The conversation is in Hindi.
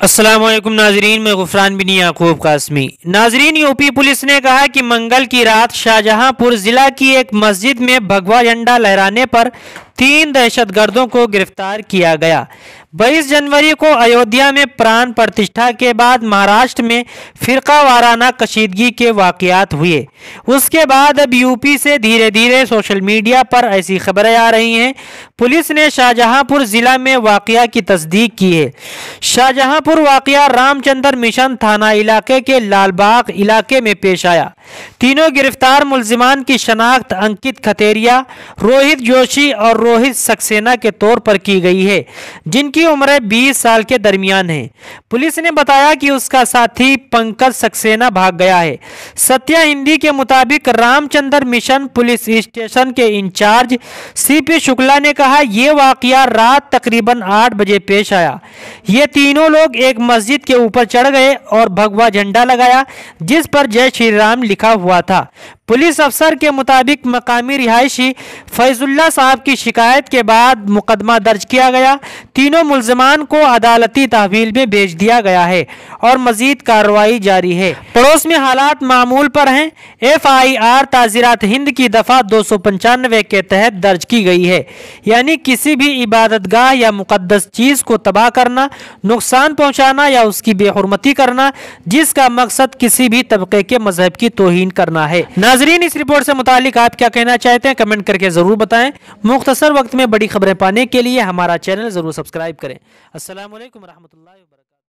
अस्सलामुअलैकुम नाजरीन, मैं गुफरान बिन याकूब कासमी। नाजरीन, यूपी पुलिस ने कहा कि मंगल की रात शाहजहांपुर जिला की एक मस्जिद में भगवा झंडा लहराने पर 3 दहशतगर्दों को गिरफ्तार किया गया। 22 जनवरी को अयोध्या में प्राण प्रतिष्ठा के बाद महाराष्ट्र में फिरका वाराना कशीदगी के वाकयात हुए। उसके बाद अब यूपी से धीरे धीरे सोशल मीडिया पर ऐसी खबरें आ रही हैं। पुलिस ने शाहजहांपुर जिला में वाकया की तस्दीक की है। शाहजहांपुर वाकया रामचंद्र मिशन थाना इलाके के लालबाग इलाके में पेश आया। तीनों गिरफ्तार मुल्जिमान की शनाख्त अंकित खतेरिया, रोहित जोशी और रोहित सक्सेना के तौर पर की गई है, जिनकी उम्र 20 साल के दरमियान है। पुलिस ने बताया कि उसका साथी पंकज सक्सेना भाग गया है। सत्या हिंदी के मुताबिक रामचंद्र मिशन पुलिस स्टेशन के इंचार्ज सीपी शुक्ला ने कहा, यह वाकया रात तकरीबन 8 बजे पेश आया। ये तीनों लोग एक मस्जिद के ऊपर चढ़ गए और भगवा झंडा लगाया जिस पर जय श्री राम लिखा हुआ था। पुलिस अफसर के मुताबिक मकामी रिहायशी फैजुल्ला साहब की शिकायत के बाद मुकदमा दर्ज किया गया। तीनों मुल्जिमान को अदालती तहवील में भेज दिया गया है और मजीद कार्रवाई जारी है। पड़ोस में हालात मामूल पर हैं। FIR ताज़ीरात हिंद की दफा 295 के तहत दर्ज की गई है, यानी किसी भी इबादतगाह या मुकद्दस चीज को तबाह करना, नुकसान पहुंचाना या उसकी बेहुरमती करना, जिसका मकसद किसी भी तबके के मजहब की तौहीन करना है। नाजरीन, इस रिपोर्ट से मुतालिक आप क्या कहना चाहते हैं, कमेंट करके जरूर बताएं। मुख्तसर वक्त में बड़ी खबरें पाने के लिए हमारा चैनल जरूर सब्सक्राइब करें। अस्सलाम वालेकुम रहमतुल्लाहि व बरकातहू।